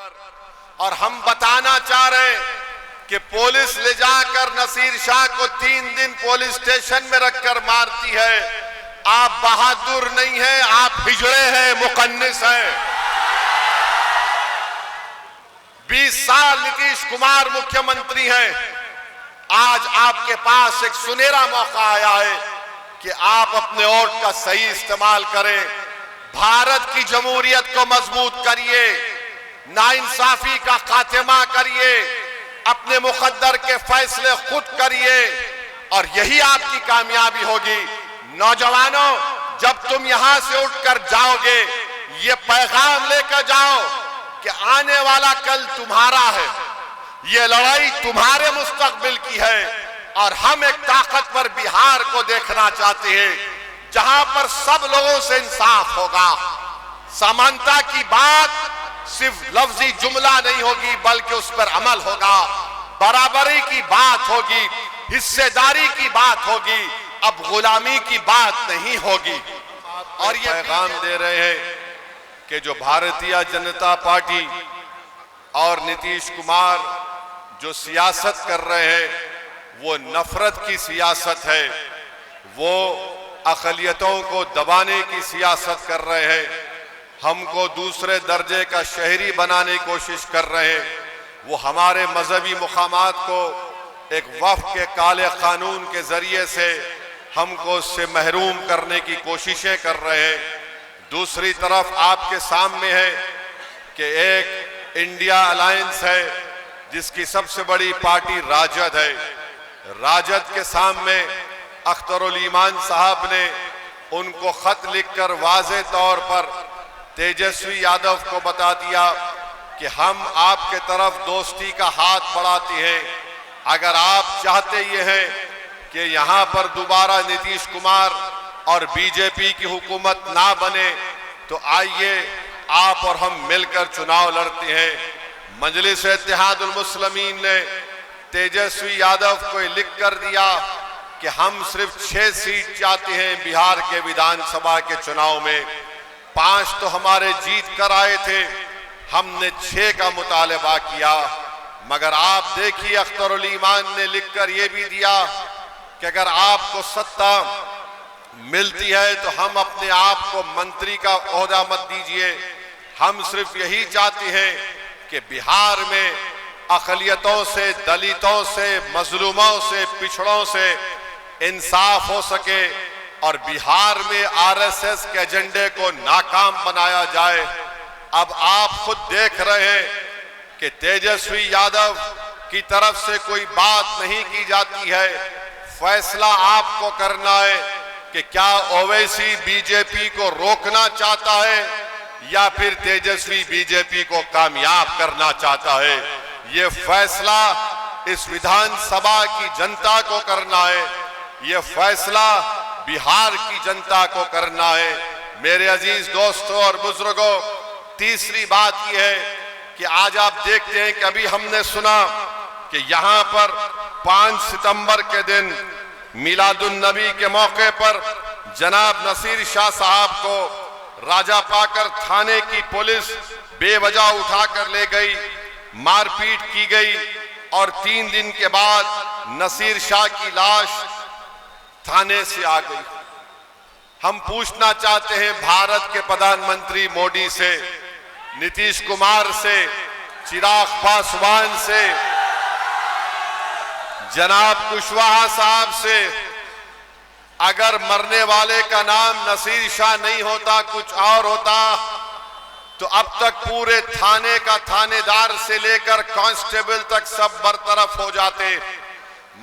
और हम बताना चाह रहे हैं कि पुलिस ले जाकर नसीर शाह को 3 दिन पुलिस स्टेशन में रखकर मारती है। आप बहादुर नहीं हैं, आप हिजड़े हैं, मुकन्निस हैं। 20 साल नीतीश कुमार मुख्यमंत्री हैं। आज आपके पास एक सुनहरा मौका आया है कि आप अपने वोट का सही इस्तेमाल करें। भारत की जमहूरियत को मजबूत करिए, नाइंसाफी का खात्मा करिए, अपने मुकद्दर के फैसले खुद करिए और यही आपकी कामयाबी होगी। नौजवानों, जब तुम यहां से उठकर जाओगे, ये पैगाम लेकर जाओ कि आने वाला कल तुम्हारा है, ये लड़ाई तुम्हारे मुस्तकबिल की है और हम एक ताकतवर बिहार को देखना चाहते हैं जहां पर सब लोगों से इंसाफ होगा। समानता की बात सिर्फ लफ्जी जुमला नहीं होगी बल्कि उस पर अमल होगा। बराबरी की बात होगी, हिस्सेदारी की बात होगी, अब गुलामी की बात नहीं होगी। और ये पैगाम दे रहे हैं कि जो भारतीय जनता पार्टी और नीतीश कुमार जो सियासत कर रहे हैं वो नफरत की सियासत है, वो अक़लियतों को दबाने की सियासत कर रहे हैं, हमको दूसरे दर्जे का शहरी बनाने की कोशिश कर रहे हैं। वो हमारे मजहबी मुकामात को एक वफ़ के काले कानून के जरिए से हमको उससे महरूम करने की कोशिशें कर रहे हैं। दूसरी तरफ आपके सामने है कि एक इंडिया अलायंस है जिसकी सबसे बड़ी पार्टी राजद है। राजद के सामने अख्तरुल ईमान साहब ने उनको खत लिखकर वाज़े तौर पर तेजस्वी यादव को बता दिया कि हम आपके तरफ दोस्ती का हाथ बढ़ाते हैं। अगर आप चाहते ये हैं कि यहाँ पर दोबारा नीतीश कुमार और बीजेपी की हुकूमत ना बने तो आइए आप और हम मिलकर चुनाव लड़ते हैं। मजलिस इत्तेहादुल मुस्लिमीन ने तेजस्वी यादव को लिख कर दिया कि हम सिर्फ 6 सीट चाहते हैं बिहार के विधानसभा के चुनाव में। 5 तो हमारे जीत कर आए थे, हमने 6 का मुतालबा किया। मगर आप देखिए अख्तरुल ईमान ने लिखकर यह भी दिया कि अगर आपको सत्ता मिलती है तो हम अपने आप को मंत्री का ओहदा मत दीजिए। हम सिर्फ यही चाहते हैं कि बिहार में अक़लियतों से, दलितों से, मजलूमों से, पिछड़ों से इंसाफ हो सके और बिहार में आरएसएस के एजेंडे को नाकाम बनाया जाए। अब आप खुद देख रहे हैं कि तेजस्वी यादव की तरफ से कोई बात नहीं की जाती है। फैसला आपको करना है कि क्या ओवैसी बीजेपी को रोकना चाहता है या फिर तेजस्वी बीजेपी को कामयाब करना चाहता है। ये फैसला इस विधानसभा की जनता को करना है, ये फैसला बिहार की जनता को करना है। मेरे अजीज दोस्तों और बुजुर्गों, तीसरी बात यह है कि आज आप देखते हैं कि अभी हमने सुना कि यहाँ पर 5 सितंबर के दिन मिलादुन नबी के मौके पर जनाब नसीर शाह साहब को राजा पाकर थाने की पुलिस बेवजह उठाकर ले गई, मारपीट की गई और 3 दिन के बाद नसीर शाह की लाश थाने से आ गई। हम पूछना चाहते हैं भारत के प्रधानमंत्री मोदी से, नीतीश कुमार से, चिराग पासवान से, जनाब कुशवाहा साहब से, अगर मरने वाले का नाम नसीर शाह नहीं होता, कुछ और होता, तो अब तक पूरे थाने का थानेदार से लेकर कांस्टेबल तक सब बरतरफ हो जाते।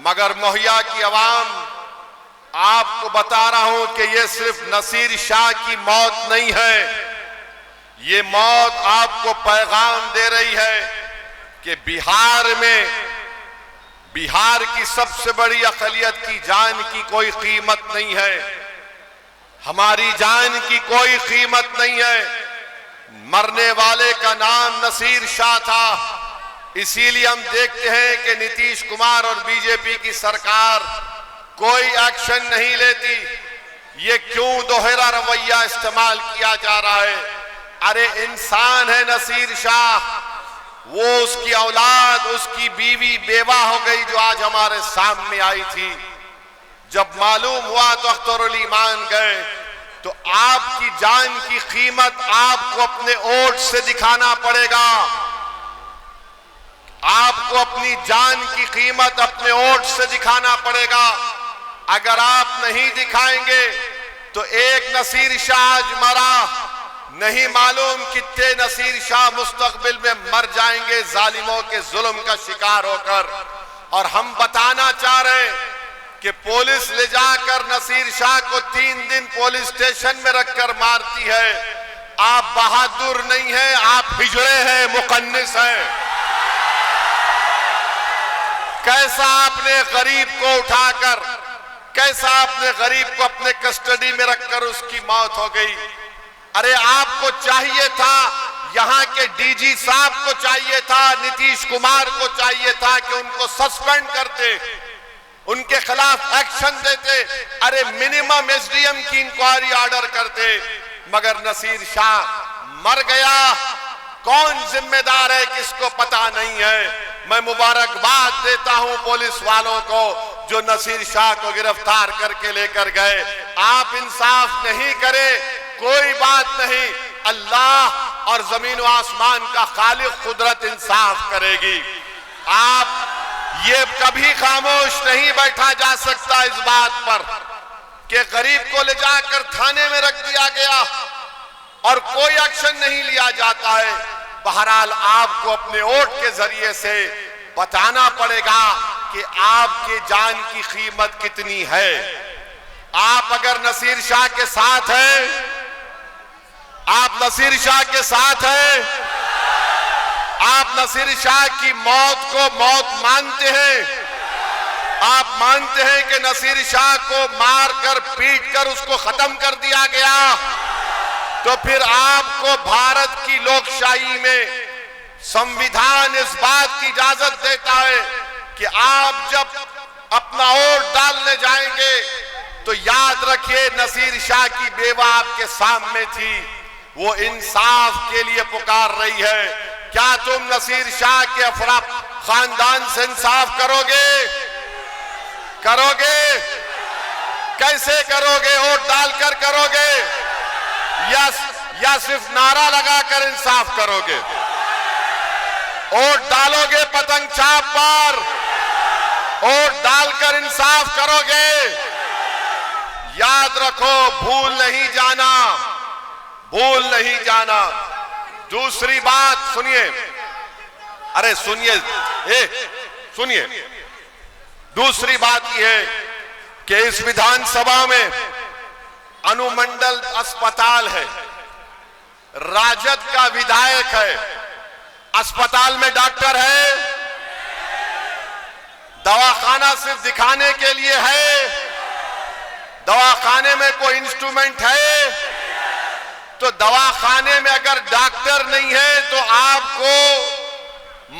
मगर मोहैया की आवाम आपको बता रहा हूं कि यह सिर्फ नसीर शाह की मौत नहीं है, ये मौत आपको पैगाम दे रही है कि बिहार में बिहार की सबसे बड़ी अक़लियत की जान की कोई कीमत नहीं है, हमारी जान की कोई कीमत नहीं है। मरने वाले का नाम नसीर शाह था, इसीलिए हम देखते हैं कि नीतीश कुमार और बीजेपी की सरकार कोई एक्शन नहीं लेती। ये क्यों दोहरा रवैया इस्तेमाल किया जा रहा है? अरे इंसान है नसीर शाह, वो उसकी औलाद, उसकी बीवी बेवा हो गई जो आज हमारे सामने आई थी। जब मालूम हुआ तो अख्तरुल ईमान गए, तो आपकी जान की कीमत आपको अपने ओट से दिखाना पड़ेगा। आपको अपनी जान की कीमत अपने ओट से दिखाना पड़ेगा। अगर आप नहीं दिखाएंगे तो एक नसीर शाह आज मरा, नहीं मालूम कितने नसीर शाह मुस्तकबिल में मर जाएंगे जालिमों के जुल्म का शिकार होकर। और हम बताना चाह रहे हैं कि पुलिस ले जाकर नसीर शाह को 3 दिन पुलिस स्टेशन में रखकर मारती है। आप बहादुर नहीं हैं, आप हिजड़े हैं, मुकन्निस हैं। कैसा आपने गरीब को उठाकर, कैसा आपने गरीब को अपने कस्टडी में रखकर उसकी मौत हो गई। अरे आपको चाहिए था, यहां के डीजी साहब को चाहिए था, नीतीश कुमार को चाहिए था कि उनको सस्पेंड करते, उनके खिलाफ एक्शन देते, अरे मिनिमम एसडीएम की इंक्वायरी ऑर्डर करते। मगर नसीर शाह मर गया। कौन जिम्मेदार है किसको पता नहीं है। मैं मुबारकबाद देता हूं पुलिस वालों को जो नसीर शाह को गिरफ्तार करके लेकर गए। आप इंसाफ नहीं करें, कोई बात नहीं, अल्लाह और जमीन व आसमान का खालिक कुदरत इंसाफ करेगी। आप ये कभी खामोश नहीं बैठा जा सकता इस बात पर कि गरीब को ले जाकर थाने में रख दिया गया और कोई एक्शन नहीं लिया जाता है। बहरहाल आपको अपने वोट के जरिए से बताना पड़ेगा कि आपके जान की कीमत कितनी है। आप अगर नसीर शाह के साथ हैं, आप नसीर शाह के साथ हैं, आप नसीर शाह की मौत को मौत मानते हैं, आप मानते हैं कि नसीर शाह को मारकर पीटकर उसको खत्म कर दिया गया, तो फिर आपको भारत की लोकशाही में संविधान इस बात की इजाजत देता है कि आप जब अपना वोट डालने जाएंगे तो याद रखिए नसीर शाह की बेवा आपके सामने थी, वो इंसाफ के लिए पुकार रही है। क्या तुम नसीर शाह के अफरा खानदान से इंसाफ करोगे? करोगे? कैसे करोगे? वोट डालकर करोगे या सिर्फ नारा लगाकर इंसाफ करोगे? वोट डालोगे पतंग छाप पर, वोट डालकर इंसाफ करोगे। याद रखो, भूल नहीं जाना, भूल नहीं जाना। दूसरी बात सुनिए, अरे सुनिए, सुनिए, दूसरी बात यह है कि इस विधानसभा में अनुमंडल अस्पताल है, राजद का विधायक है, अस्पताल में डॉक्टर है, दवाखाना सिर्फ दिखाने के लिए है, दवाखाने में कोई इंस्ट्रूमेंट है, तो दवाखाने में अगर डॉक्टर नहीं है तो आपको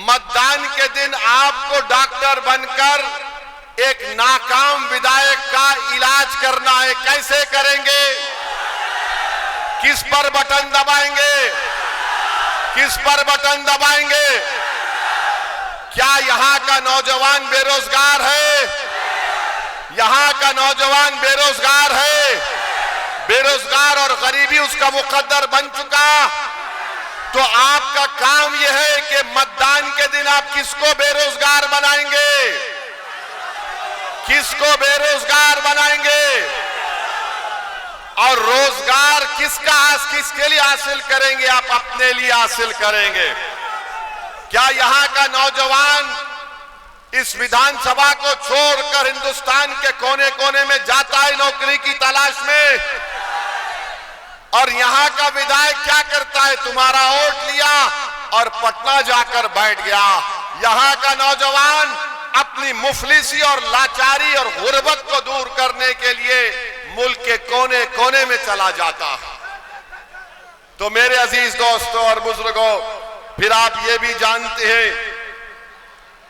मतदान के दिन आपको डॉक्टर बनकर एक नाकाम विधायक का इलाज करना है। कैसे करेंगे? किस पर बटन दबाएंगे? किस पर बटन दबाएंगे? क्या यहां का नौजवान बेरोजगार है? यहां का नौजवान बेरोजगार है, बेरोजगार और गरीबी उसका मुकद्दर बन चुका। तो आपका काम यह है कि मतदान के दिन आप किसको बेरोजगार बनाएंगे? किसको बेरोजगार बनाएंगे? और रोजगार किसके लिए हासिल करेंगे? आप अपने लिए हासिल करेंगे। क्या यहां का नौजवान इस विधानसभा को छोड़कर हिंदुस्तान के कोने कोने में जाता है नौकरी की तलाश में? और यहां का विधायक क्या करता है? तुम्हारा वोट लिया और पटना जाकर बैठ गया। यहां का नौजवान अपनी मुफलिसी और लाचारी और गुर्बत को दूर करने के लिए मुल्क के कोने कोने में चला जाता है। तो मेरे अजीज दोस्तों और बुजुर्गों, फिर आप ये भी जानते हैं,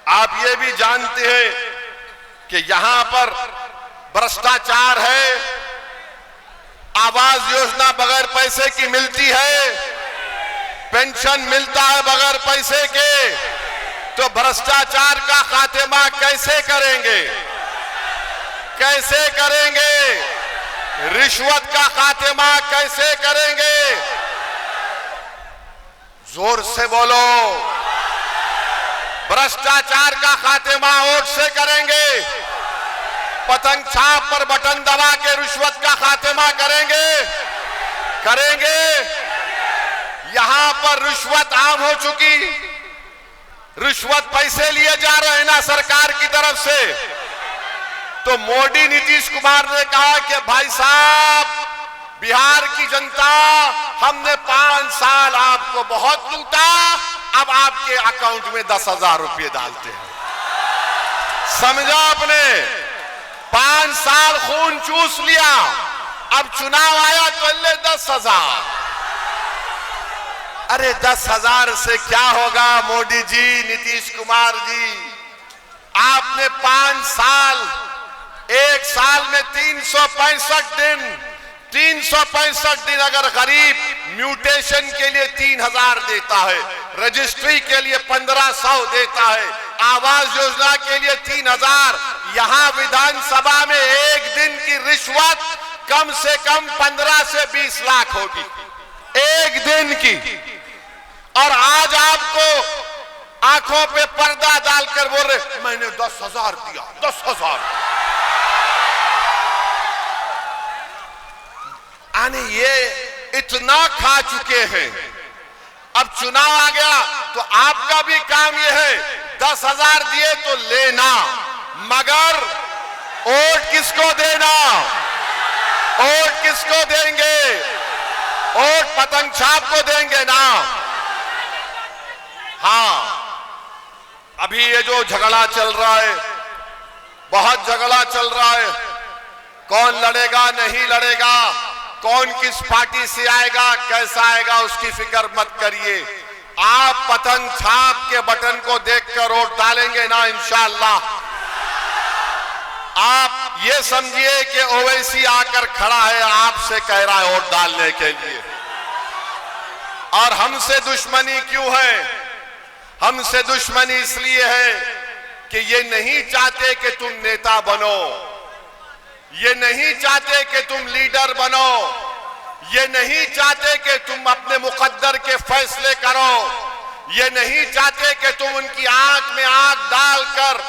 आप ये भी जानते हैं कि यहां पर भ्रष्टाचार है, आवास योजना बगैर पैसे की मिलती है, पेंशन मिलता है बगैर पैसे के, तो भ्रष्टाचार का खात्मा कैसे करेंगे? कैसे करेंगे? रिश्वत का खात्मा कैसे करेंगे? जोर से बोलो। भ्रष्टाचार का खात्मा वोट से करेंगे। पतंग छाप पर बटन दबा के रिश्वत का खात्मा करेंगे। करेंगे। यहां पर रिश्वत आम हो चुकी। रिश्वत पैसे लिए जा रहे हैं ना सरकार की तरफ से। तो मोदी नीतीश कुमार ने कहा कि भाई साहब, बिहार की जनता, हमने 5 साल आपको बहुत लूटा, अब आपके अकाउंट में 10,000 रुपये डालते हैं। समझा आपने? 5 साल खून चूस लिया, अब चुनाव आया तो ले 10,000। अरे 10,000 से क्या होगा मोदी जी, नीतीश कुमार जी? आपने 5 साल, एक साल में 365 दिन, 365 दिन अगर गरीब म्यूटेशन के लिए 3,000 देता है, रजिस्ट्री के लिए 1,500 देता है, आवास योजना के लिए 3,000, यहां विधानसभा में एक दिन की रिश्वत कम से कम 15 से 20 लाख होगी एक दिन की। और आज आपको आंखों पे पर्दा डालकर बोल रहे मैंने 10,000 दिया, 10,000। यानी ये इतना खा चुके हैं। अब चुनाव आ गया तो आपका भी काम ये है, 10,000 दिए तो लेना, मगर वोट किसको देना? वोट किसको देंगे? वोट पतंग छाप को देंगे ना। हाँ, अभी ये जो झगड़ा चल रहा है, बहुत झगड़ा चल रहा है, कौन लड़ेगा नहीं लड़ेगा, कौन किस पार्टी से आएगा, कैसा आएगा, उसकी फिक्र मत करिए। आप पतंग छाप के बटन को देखकर वोट डालेंगे ना इंशाअल्लाह। आप ये समझिए कि ओवैसी आकर खड़ा है, आपसे कह रहा है वोट डालने के लिए। और हमसे दुश्मनी क्यों है? हमसे दुश्मनी इसलिए है कि ये नहीं चाहते कि तुम नेता बनो, ये नहीं चाहते कि तुम लीडर बनो, ये नहीं चाहते कि तुम अपने मुकद्दर के फैसले करो, ये नहीं चाहते कि तुम उनकी आंख में आंख डालकर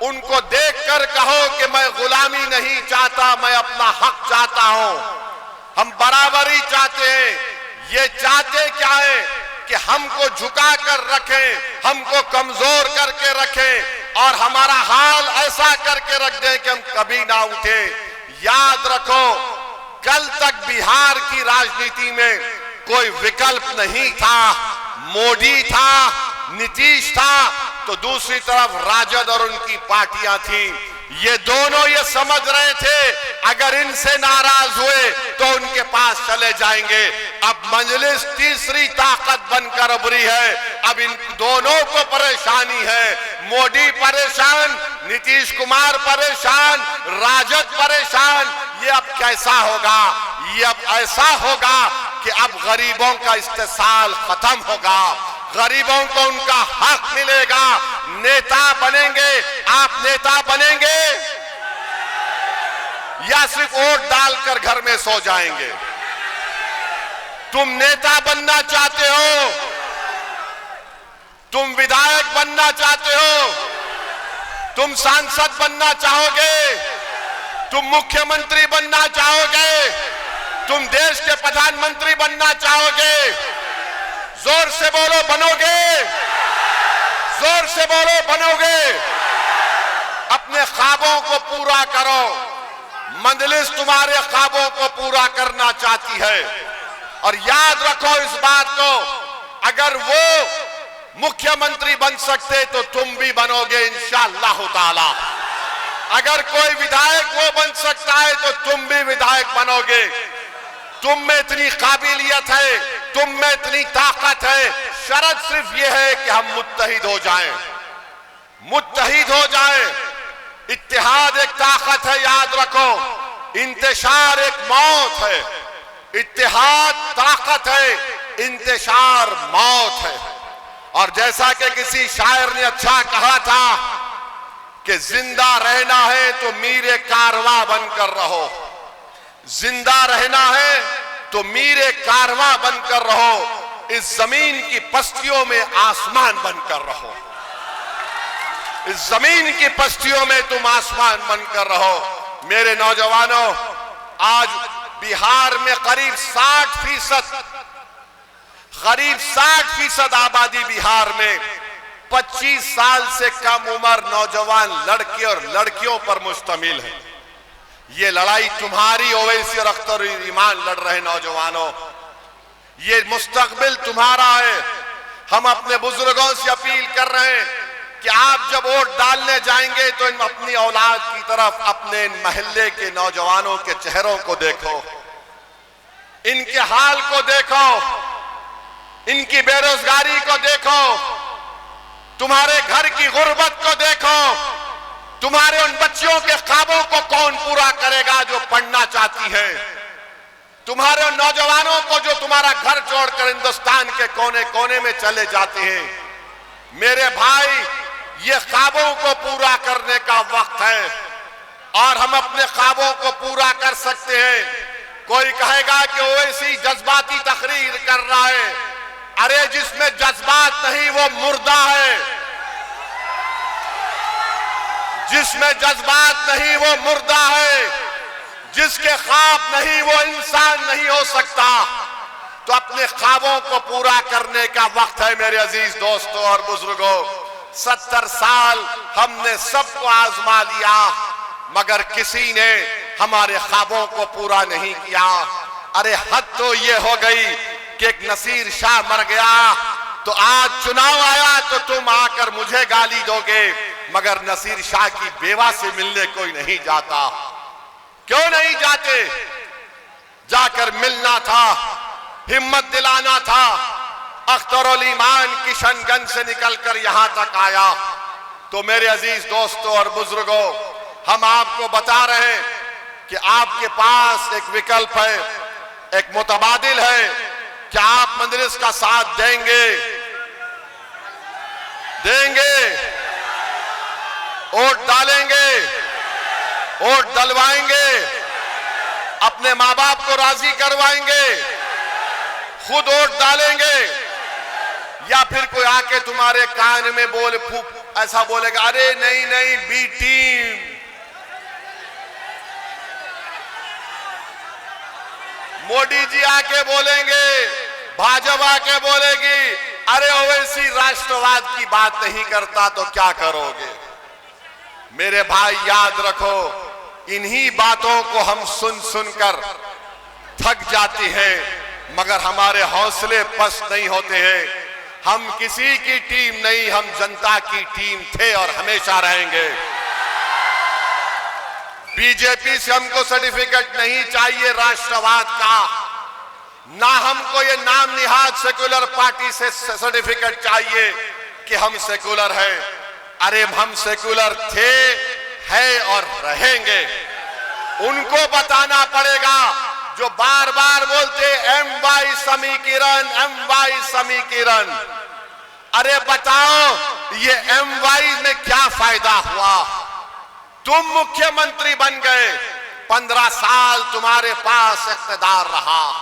उनको देखकर कहो कि मैं गुलामी नहीं चाहता, मैं अपना हक चाहता हूं। हम बराबरी चाहते हैं। ये चाहते क्या है कि हमको झुका कर रखें, हमको कमजोर करके रखें और हमारा हाल ऐसा करके रख दें कि हम कभी ना उठे। याद रखो, कल तक बिहार की राजनीति में कोई विकल्प नहीं था। मोदी था, नीतीश था, तो दूसरी तरफ राजद और उनकी पार्टियां थी। ये दोनों ये समझ रहे थे अगर इनसे नाराज हुए तो उनके पास चले जाएंगे। अब मजलिस तीसरी ताकत बनकर उभरी है। अब इन दोनों को परेशानी है। मोदी परेशान, नीतीश कुमार परेशान, राजद परेशान। ये अब कैसा होगा? ये अब ऐसा होगा कि अब गरीबों का इस्तेसाल खत्म होगा, गरीबों को उनका हक मिलेगा। नेता बनेंगे, आप नेता बनेंगे या सिर्फ वोट डालकर घर में सो जाएंगे? तुम नेता बनना चाहते हो? तुम विधायक बनना चाहते हो? तुम सांसद बनना चाहोगे? तुम मुख्यमंत्री बनना चाहोगे? तुम देश के प्रधानमंत्री बनना चाहोगे? जोर से बोलो, बनोगे? जोर से बोलो, बनोगे? अपने ख्वाबों को पूरा करो। मजलिस तुम्हारे ख्वाबों को पूरा करना चाहती है। और याद रखो इस बात को, अगर वो मुख्यमंत्री बन सकते तो तुम भी बनोगे इंशाअल्लाह ताला। अगर कोई विधायक वो बन सकता है तो तुम भी विधायक बनोगे। तुम में इतनी काबिलियत है, तुम में इतनी ताकत है। शर्त सिर्फ यह है कि हम मुत्तहिद हो जाएं, मुत्तहिद हो जाएं। इत्तेहाद एक ताकत है, याद रखो। इंतशार एक मौत है। इत्तेहाद ताकत है, इंतशार मौत है। और जैसा कि किसी शायर ने अच्छा कहा था कि जिंदा रहना है तो मीरे कारवां बनकर रहो, जिंदा रहना है तो मीरे कारवां बनकर रहो, इस जमीन की पस्तियों में आसमान बनकर रहो, इस जमीन की पस्तियों में तुम आसमान बनकर रहो। मेरे नौजवानों, आज बिहार में करीब 60% आबादी बिहार में 25 साल से कम उम्र नौजवान लड़के और लड़कियों पर मुश्तमिल है। ये लड़ाई तुम्हारी ओवैसी और अख्तर ईमान लड़ रहे नौजवानों, ये मुस्तकबिल तुम्हारा है। हम अपने बुजुर्गों से अपील कर रहे हैं कि आप जब वोट डालने जाएंगे तो इन अपनी औलाद की तरफ अपने महल्ले के नौजवानों के चेहरों को देखो, इनके हाल को देखो, इनकी बेरोजगारी को देखो, तुम्हारे घर की गुर्बत को देखो, तुम्हारे उन बच्चियों के ख्वाबों को कौन पूरा करेगा जो पढ़ना चाहती है, तुम्हारे उन नौजवानों को जो तुम्हारा घर छोड़कर हिंदुस्तान के कोने कोने में चले जाते हैं। मेरे भाई, ये ख्वाबों को पूरा करने का वक्त है और हम अपने ख्वाबों को पूरा कर सकते हैं। कोई कहेगा कि ओवैसी जज्बाती तकरीर कर रहा है, अरे जिसमें जज्बात नहीं वो मुर्दा है, जिसमें जज्बात नहीं वो मुर्दा है, जिसके ख्वाब नहीं वो इंसान नहीं हो सकता। तो अपने ख्वाबों को पूरा करने का वक्त है मेरे अजीज दोस्तों और बुजुर्गों। 70 साल हमने सबको आजमा लिया मगर किसी ने हमारे ख्वाबों को पूरा नहीं किया। अरे हद तो ये हो गई कि एक नसीर शाह मर गया तो आज चुनाव आया तो तुम आकर मुझे गाली दोगे, मगर नसीर शाह की बेवा से मिलने कोई नहीं जाता। क्यों नहीं जाते? जाकर मिलना था, हिम्मत दिलाना था। अख्तरुल ईमान किशनगंज से निकलकर यहां तक आया। तो मेरे अजीज दोस्तों और बुजुर्गों, हम आपको बता रहे हैं कि आपके पास एक विकल्प है, एक मुतबादिल है। क्या आप मजलिस का साथ देंगे? वोट डालेंगे, वोट डलवाएंगे, अपने माँ बाप को राजी करवाएंगे, खुद वोट डालेंगे, या फिर कोई आके तुम्हारे कान में बोले ऐसा बोलेगा, अरे नहीं नहीं बी टीम, मोदी जी आके बोलेंगे, भाजपा आके बोलेगी, अरे ओवैसी राष्ट्रवाद की बात नहीं करता तो क्या करोगे? मेरे भाई याद रखो, इन्हीं बातों को हम सुन सुनकर थक जाते हैं मगर हमारे हौसले पस्त नहीं होते हैं। हम किसी की टीम नहीं, हम जनता की टीम थे और हमेशा रहेंगे। बीजेपी से हमको सर्टिफिकेट नहीं चाहिए राष्ट्रवाद का, ना हमको ये नाम निहाद सेक्युलर पार्टी से सर्टिफिकेट चाहिए कि हम सेक्युलर हैं। अरे हम सेक्युलर थे, है और रहेंगे। उनको बताना पड़ेगा जो बार बार बोलते MY समीकरण, MY समीकरण। अरे बताओ ये MY में क्या फायदा हुआ? तुम मुख्यमंत्री बन गए, 15 साल तुम्हारे पास इख्तिदार रहा,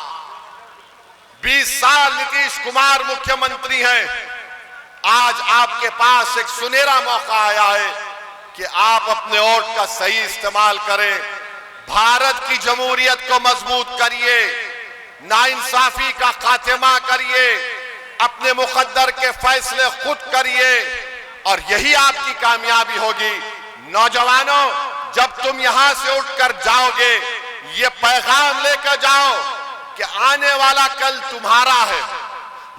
20 साल नीतीश कुमार मुख्यमंत्री हैं। आज आपके पास एक सुनहरा मौका आया है कि आप अपने वोट का सही इस्तेमाल करें, भारत की जमहूरियत को मजबूत करिए, नाइंसाफी का खात्मा करिए, अपने मुकद्दर के फैसले खुद करिए और यही आपकी कामयाबी होगी। नौजवानों, जब तुम यहां से उठकर जाओगे, ये पैगाम लेकर जाओ कि आने वाला कल तुम्हारा है,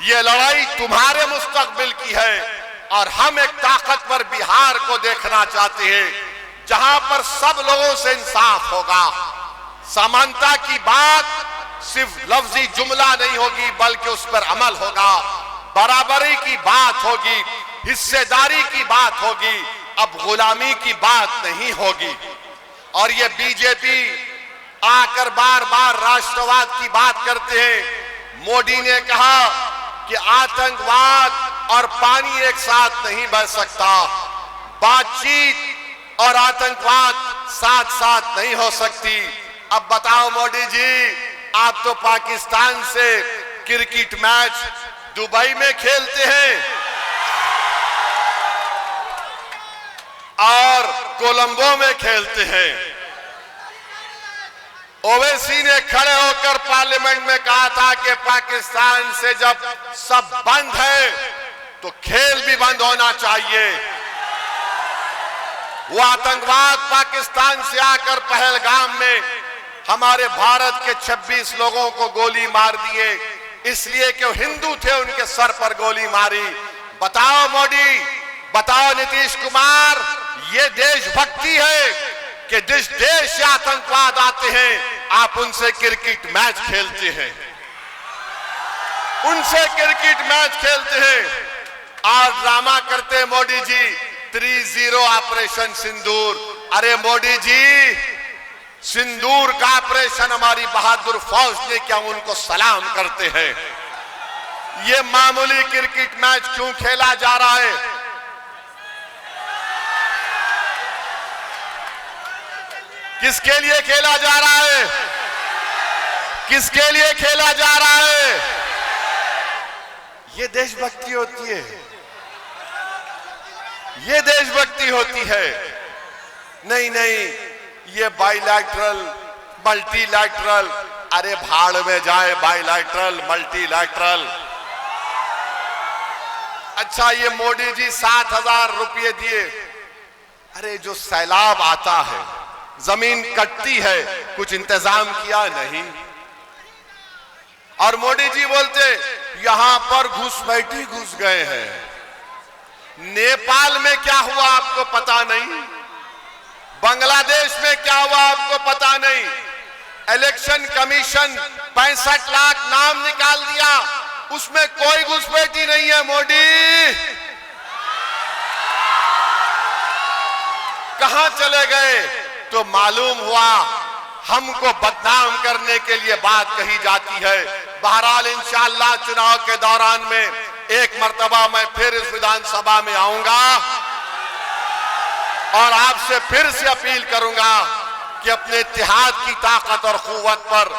ये लड़ाई तुम्हारे मुस्तकबिल की है और हम एक ताकतवर बिहार को देखना चाहते हैं जहां पर सब लोगों से इंसाफ होगा। समानता की बात सिर्फ लफ्जी जुमला नहीं होगी बल्कि उस पर अमल होगा, बराबरी की बात होगी, हिस्सेदारी की बात होगी, अब गुलामी की बात नहीं होगी। और ये बीजेपी आकर बार बार राष्ट्रवाद की बात करते हैं। मोदी ने कहा कि आतंकवाद और पानी एक साथ नहीं बह सकता। बातचीत और आतंकवाद साथ साथ नहीं हो सकती। अब बताओ मोदी जी, आप तो पाकिस्तान से क्रिकेट मैच दुबई में खेलते हैं और कोलंबो में खेलते हैं। ओवैसी ने खड़े होकर पार्लियामेंट में कहा था कि पाकिस्तान से जब सब बंद है तो खेल भी बंद होना चाहिए। वो आतंकवाद पाकिस्तान से आकर पहलगाम में हमारे भारत के 26 लोगों को गोली मार दिए, इसलिए कि वो हिंदू थे, उनके सर पर गोली मारी। बताओ मोदी, बताओ नीतीश कुमार, ये देशभक्ति है कि जिस देश से आतंकवाद आते हैं आप उनसे क्रिकेट मैच खेलते हैं, उनसे क्रिकेट मैच खेलते हैं। आज ड्रामा करते हैं मोदी जी, 3-0 ऑपरेशन सिंदूर। अरे मोदी जी, सिंदूर का ऑपरेशन हमारी बहादुर फौज ने किया, उनको सलाम करते हैं। ये मामूली क्रिकेट मैच क्यों खेला जा रहा है? किसके लिए खेला जा रहा है? किसके लिए खेला जा रहा है? ये देशभक्ति होती है, ये देशभक्ति होती है। नहीं नहीं, ये बाइलैटरल, मल्टीलैटरल, अरे भाड़ में जाए बाइलैटरल, मल्टीलैटरल। अच्छा, ये मोदी जी 7,000 रुपये दिए। अरे जो सैलाब आता है, जमीन कटती है, कुछ इंतजाम किया नहीं। और मोदी जी बोलते यहां पर घुसपैठी घुस गए हैं। नेपाल में क्या हुआ आपको पता नहीं, बांग्लादेश में क्या हुआ आपको पता नहीं। इलेक्शन कमीशन 65 लाख नाम निकाल दिया, उसमें कोई घुसपैठी नहीं है। मोदी कहां चले गए? तो मालूम हुआ हमको बदनाम करने के लिए बात कही जाती है। बहरहाल इंशाअल्लाह चुनाव के दौरान में एक मर्तबा मैं फिर इस विधानसभा में आऊंगा और आपसे फिर से अपील करूंगा कि अपने इत्तेहाद की ताकत और कुव्वत पर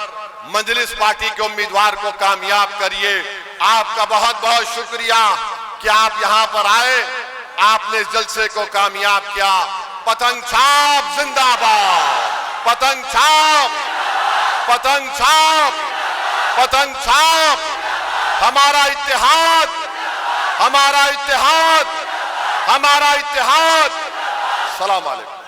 मजलिस पार्टी के उम्मीदवार को कामयाब करिए। आपका बहुत बहुत शुक्रिया कि आप यहां पर आए, आपने इस जलसे को कामयाब किया। पतंग छाप जिंदाबाद, पतंग छाप, पतंग छाप, पतंग छाप। हमारा इत्तेहाद, हमारा इत्तेहाद, हमारा इत्तेहाद। सलाम अलैकुम।